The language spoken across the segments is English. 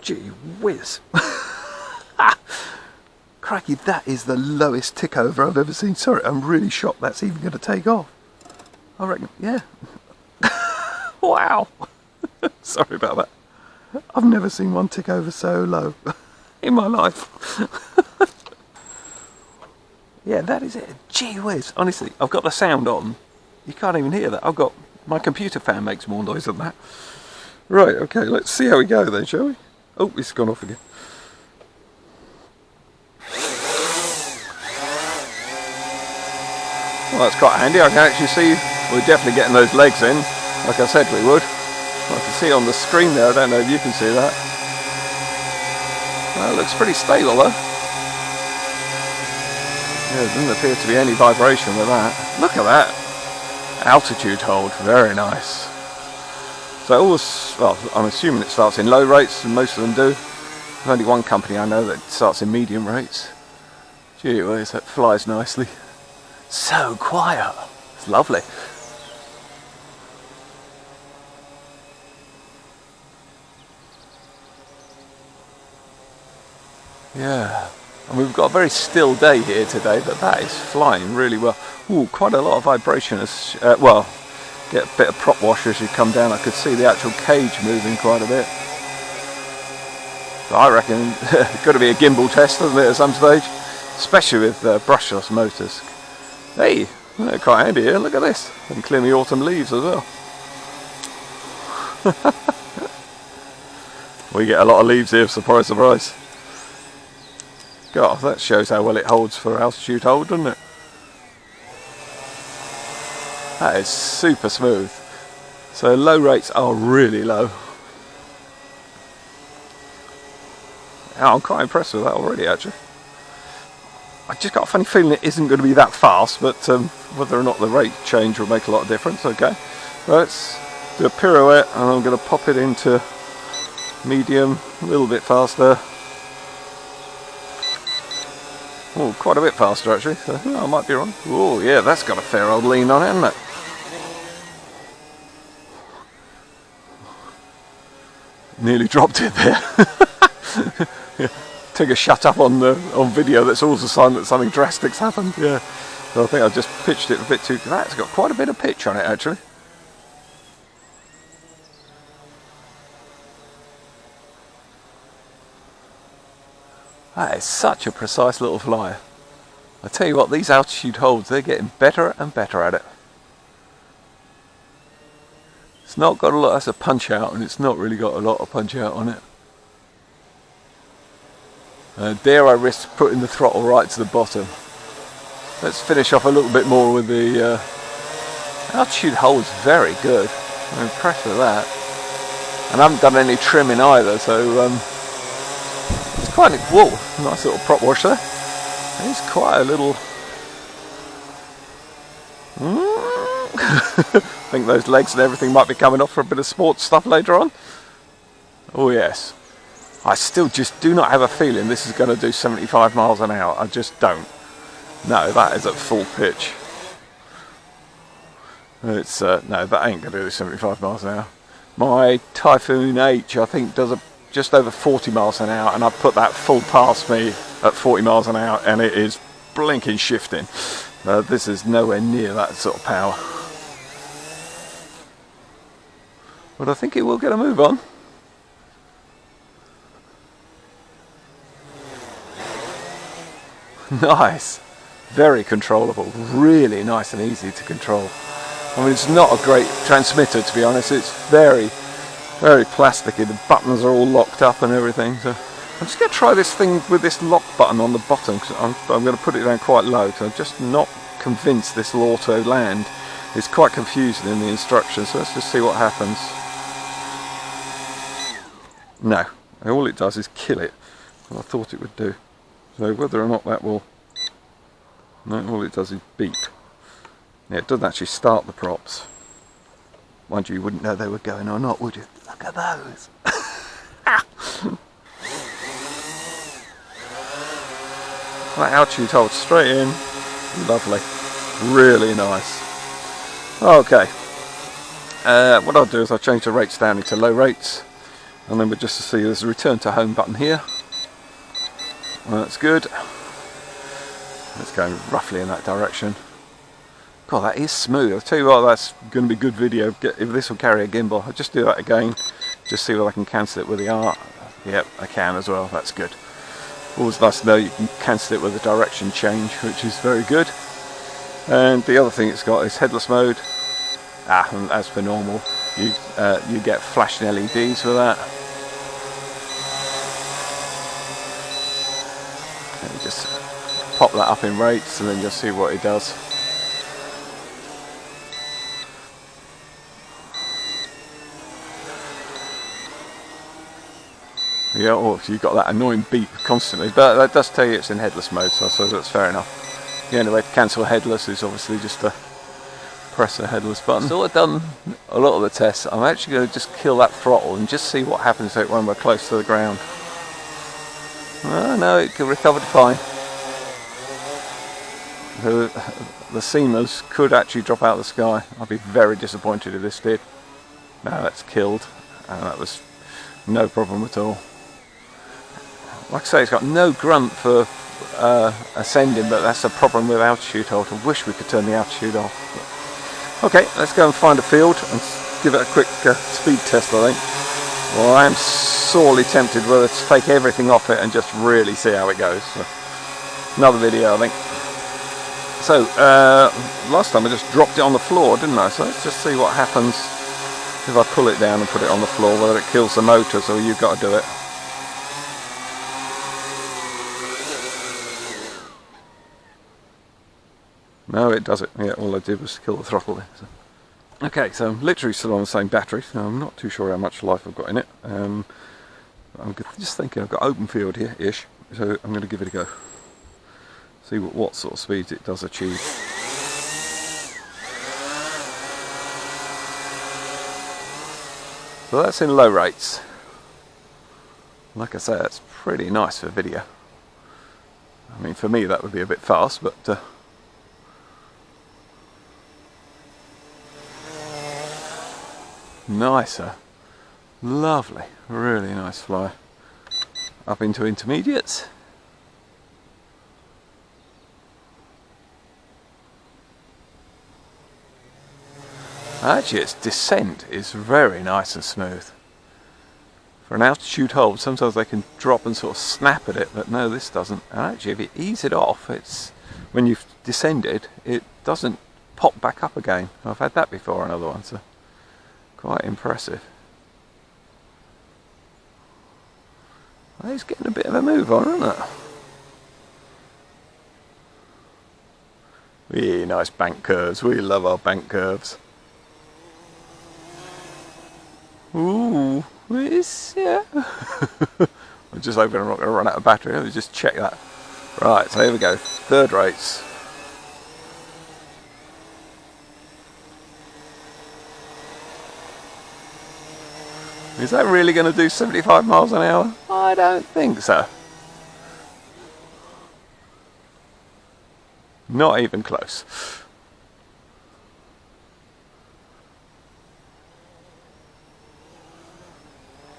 Gee whiz. Cracky, that is the lowest tick over I've ever seen. Sorry, I'm really shocked that's even going to take off. I reckon, yeah. Wow. Sorry about that. I've never seen one tick over so low in my life. Yeah, that is it. Gee whiz. Honestly, I've got the sound on. You can't even hear that. I've got, my computer fan makes more noise than that. Right, okay, let's see how we go then, shall we? Oh, it's gone off again. Well, that's quite handy. I can actually see we're definitely getting those legs in, like I said we would. I can see on the screen there, I don't know if you can see that. Well, it looks pretty stable though. Yeah, there doesn't appear to be any vibration with that. Look at that. Altitude hold, very nice. So always, well, I'm assuming it starts in low rates, and most of them do. There's only one company I know that starts in medium rates. Gee whiz, that flies nicely. So quiet. It's lovely. Yeah, and we've got a very still day here today, but that is flying really well. Ooh, quite a lot of vibration. Well, get a bit of prop wash as you come down. I could see the actual cage moving quite a bit. So I reckon it's got to be a gimbal test, doesn't it, at some stage? Especially with brushless motors. Hey, they're quite handy here. Look at this. I can clear me autumn leaves as well. We get a lot of leaves here, surprise, surprise. God, that shows how well it holds for altitude hold, doesn't it? That is super smooth. So low rates are really low. Yeah, I'm quite impressed with that already, actually. I just got a funny feeling it isn't going to be that fast, but whether or not the rate change will make a lot of difference. Okay, let's do a pirouette, and I'm going to pop it into medium, a little bit faster. Oh, quite a bit faster actually, so I might be wrong. Oh yeah, that's got a fair old lean on it, hasn't it? Nearly dropped it there. Yeah. Take a shut up on video, that's always a sign that something drastic's happened. Yeah, so I think I just pitched it a bit too. That's got quite a bit of pitch on it actually. That is such a precise little flyer. I tell you what, these altitude holds, they're getting better and better at it. It's not got a lot, that's a punch out, and it's not really got a lot of punch out on it. Dare I risk putting the throttle right to the bottom. Let's finish off a little bit more with the altitude hold's very good. I'm impressed with that. And I haven't done any trimming either, so it's quite a, whoa, nice little prop wash there. It's quite a little. I think those legs and everything might be coming off for a bit of sports stuff later on. Oh yes. I still just do not have a feeling this is going to do 75 miles an hour. I just don't. No, that is at full pitch. It's no, that ain't going to do 75 miles an hour. My Typhoon H, I think, does just over 40 miles an hour, and I put that full past me at 40 miles an hour, and it is blinking shifting. This is nowhere near that sort of power. But I think it will get a move on. Nice. Very controllable. Really nice and easy to control. I mean, it's not a great transmitter, to be honest. It's very, very plasticky. The buttons are all locked up and everything. So I'm just going to try this thing with this lock button on the bottom, because I'm going to put it down quite low, because I'm just not convinced this will auto land. It's quite confusing in the instructions, so let's just see what happens. No, all it does is kill it. What I thought it would do. So whether or not that will... No, all it does is beep. Yeah, it doesn't actually start the props. Mind you, you wouldn't know they were going or not, would you? Look at those! That altitude hold straight in. Lovely. Really nice. Okay. What I'll do is I'll change the rates down into low rates. And then we're just to see there's a return to home button here. Well, that's good. It's going roughly in that direction. God, that is smooth. I'll tell you what, that's going to be good video. If this will carry a gimbal, I'll just do that again. Just see whether I can cancel it with the art. Yep, I can as well. That's good. Always nice to know you can cancel it with a direction change, which is very good. And the other thing it's got is headless mode. And as per normal, you get flashing LEDs with that. Let me just pop that up in rates and then just see what it does. Yeah, or you've got that annoying beep constantly, but that does tell you it's in headless mode, so I suppose that's fair enough. The only way to cancel headless is obviously just to press the headless button. So I've done a lot of the tests. I'm actually going to just kill that throttle and just see what happens to it when we're close to the ground. Oh no, it recovered fine. The Symas could actually drop out of the sky. I'd be very disappointed if this did. No, that's killed, and that was no problem at all. Like I say, it's got no grunt for ascending, but that's a problem with altitude hold. I wish we could turn the altitude off. Okay, let's go and find a field and give it a quick speed test, I think. Well, I am sorely tempted whether to take everything off it and just really see how it goes. So, another video, I think. So, last time I just dropped it on the floor, didn't I? So let's just see what happens if I pull it down and put it on the floor, whether it kills the motors or you've got to do it. No, it does it. Yeah, all I did was kill the throttle there. So. Okay, so I'm literally still on the same battery, so I'm not too sure how much life I've got in it. I'm just thinking I've got open field here-ish, so I'm going to give it a go. See what sort of speeds it does achieve. So that's in low rates. Like I say, that's pretty nice for video. I mean, for me that would be a bit fast, but nicer, lovely, really nice fly. Up into intermediates. Actually, its descent is very nice and smooth. For an altitude hold, sometimes they can drop and sort of snap at it, but no, this doesn't. And actually, if you ease it off, it's when you've descended, it doesn't pop back up again. I've had that before on other ones. So quite impressive. Well, it's getting a bit of a move on, isn't it? Really nice bank curves. We love our bank curves. Ooh, this, yeah. I'm just hoping I'm not going to run out of battery. Let me just check that. Right, so here we go. Third rates. Is that really going to do 75 miles an hour? I don't think so. Not even close.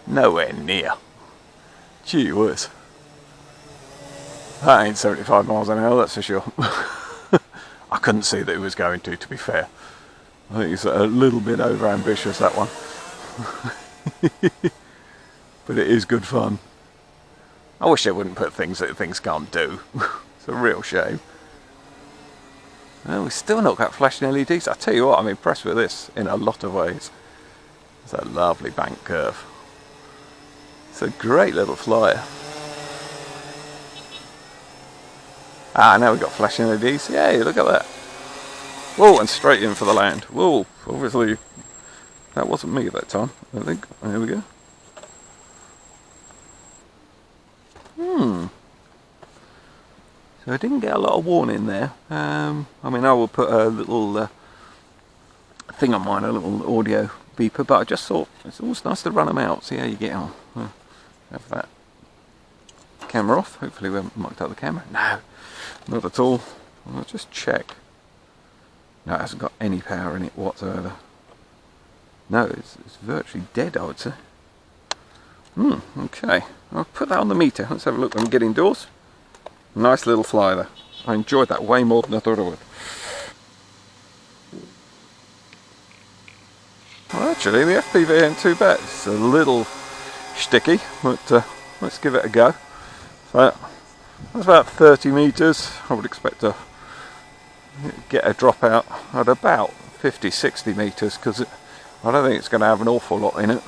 Nowhere near. Gee whiz. That ain't 75 miles an hour, that's for sure. I couldn't see that it was going to be fair. I think it's a little bit over ambitious, that one. But it is good fun. I wish they wouldn't put things that things can't do. It's a real shame. Well, we've still not got flashing LEDs. I tell you what, I'm impressed with this in a lot of ways. It's a lovely bank curve. It's a great little flyer. Ah, now we've got flashing LEDs. Yay, look at that. Whoa, and straight in for the land. Whoa, obviously that wasn't me at that time, I think. Here we go. So I didn't get a lot of warning there. I mean, I will put a little thing on mine, a little audio beeper, but I just thought it's always nice to run them out, see how you get on. Have that camera off. Hopefully we haven't mucked up the camera. No, not at all. I'll just check. No, it hasn't got any power in it whatsoever. No, it's virtually dead, I would say. Okay, I'll put that on the meter. Let's have a look when we get indoors. Nice little fly there. I enjoyed that way more than I thought I would. Well, actually, the FPV ain't too bad. It's a little sticky, but let's give it a go. So, that's about 30 meters. I would expect to get a drop out at about 50-60 meters, because I don't think it's going to have an awful lot in it.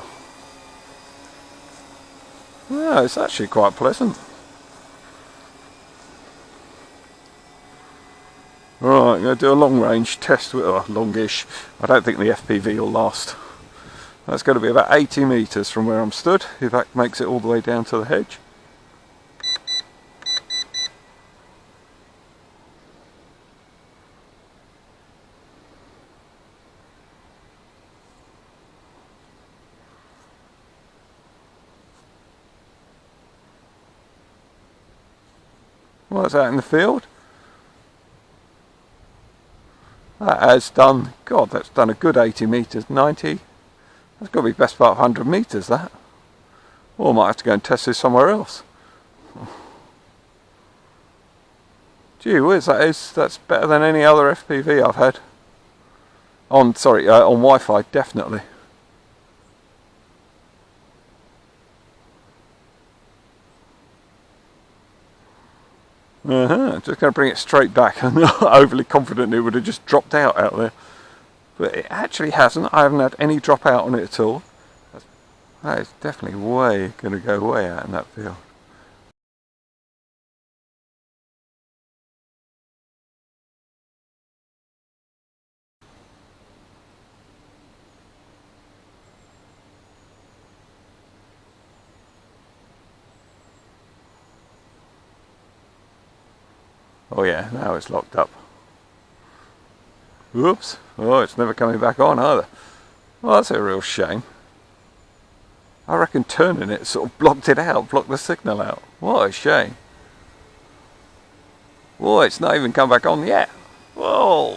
Yeah, it's actually quite pleasant. Right, I'm going to do a long range test with, or longish. I don't think the FPV will last. That's going to be about 80 meters from where I'm stood, if that makes it all the way down to the hedge. What's that in the field? That has done, God, that's done a good 80 metres, 90. That's got to be best part of 100 metres, that. Or I might have to go and test this somewhere else. Gee whiz, that's better than any other FPV I've had. On Wi-Fi, definitely. Just going to bring it straight back. I'm not overly confident it would have just dropped out there. But it actually hasn't. I haven't had any drop out on it at all. That is definitely going to go way out in that field. Oh yeah, now it's locked up. Whoops. Oh, it's never coming back on either. Well, that's a real shame. I reckon turning it sort of blocked it out, blocked the signal out. What a shame. Whoa, it's not even come back on yet. Whoa.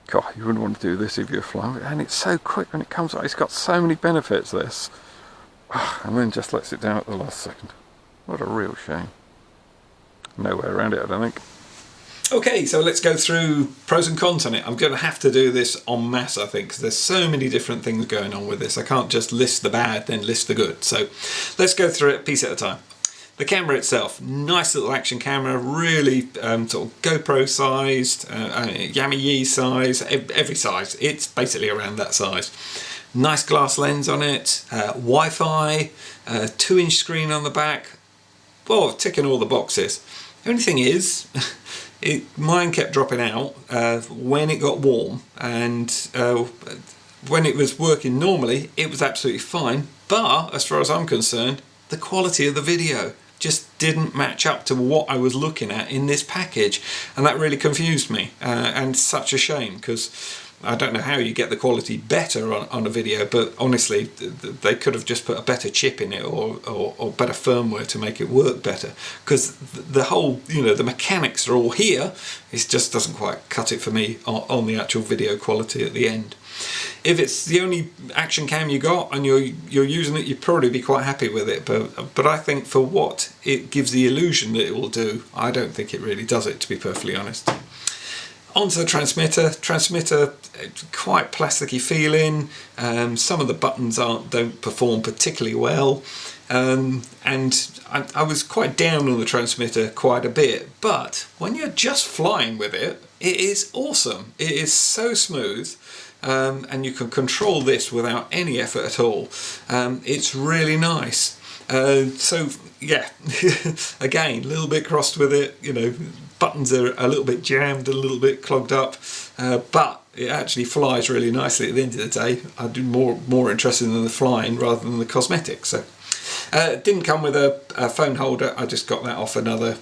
God, you wouldn't want to do this if you're flying. And it's so quick when it comes out. It's got so many benefits, this. And then just lets it down at the last second. What a real shame. No way around it, I don't think. Okay, so let's go through pros and cons on it. I'm going to have to do this en masse, I think, because there's so many different things going on with this. I can't just list the bad, then list the good. So let's go through it a piece at a time. The camera itself, nice little action camera, really sort of GoPro sized, Yami size, every size. It's basically around that size. Nice glass lens on it, Wi-Fi, 2-inch screen on the back. Oh, ticking all the boxes. The only thing is, mine kept dropping out when it got warm, and when it was working normally, it was absolutely fine. But as far as I'm concerned, the quality of the video just didn't match up to what I was looking at in this package, and that really confused me, and such a shame, because I don't know how you get the quality better on a video, but honestly they could have just put a better chip in it, or better firmware to make it work better, because the whole, the mechanics are all here. It just doesn't quite cut it for me on the actual video quality at the end. If it's the only action cam you got and you're using it, you'd probably be quite happy with it, but I think for what it gives the illusion that it will do, I don't think it really does it, to be perfectly honest. Onto the transmitter, quite plasticky feeling. Some of the buttons don't perform particularly well, and I was quite down on the transmitter quite a bit, but when you're just flying with it, it is awesome. It is so smooth, and you can control this without any effort at all. It's really nice. So yeah, again, a little bit crossed with it, buttons are a little bit jammed, a little bit clogged up, but it actually flies really nicely at the end of the day. I'd be more interested in the flying rather than the cosmetics. So it didn't come with a phone holder. I just got that off another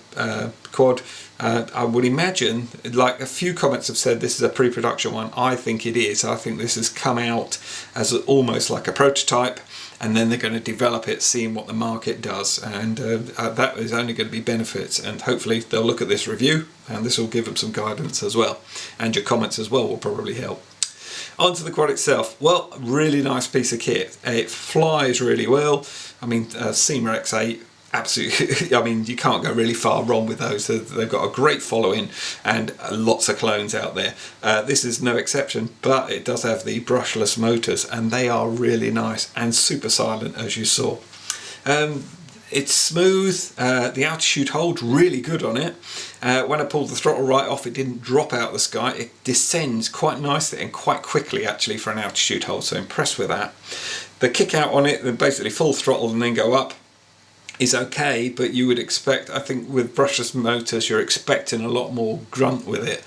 quad. I would imagine, like a few comments have said, this is a pre-production one. I think it is. I think this has come out as almost like a prototype, and then they're going to develop it, seeing what the market does, and that is only going to be benefits, and hopefully they'll look at this review and this will give them some guidance as well, and your comments as well will probably help. Onto the quad itself. Well, really nice piece of kit. It flies really well. I mean, Syma X8, absolutely, I mean, you can't go really far wrong with those. They've got a great following and lots of clones out there. This is no exception, but it does have the brushless motors, and they are really nice and super silent, as you saw. It's smooth, the altitude hold really good on it. When I pulled the throttle right off, it didn't drop out of the sky. It descends quite nicely and quite quickly actually for an altitude hold, so impressed with that. The kick out on it, basically full throttle and then go up, is okay, but you would expect, I think with brushless motors, you're expecting a lot more grunt with it.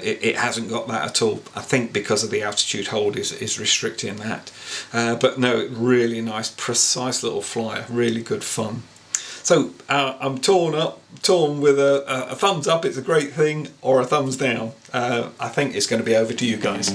It hasn't got that at all, I think because of the altitude hold is restricting that. But no, really nice, precise little flyer, really good fun. So I'm torn with a thumbs up, it's a great thing, or a thumbs down. I think it's going to be over to you guys.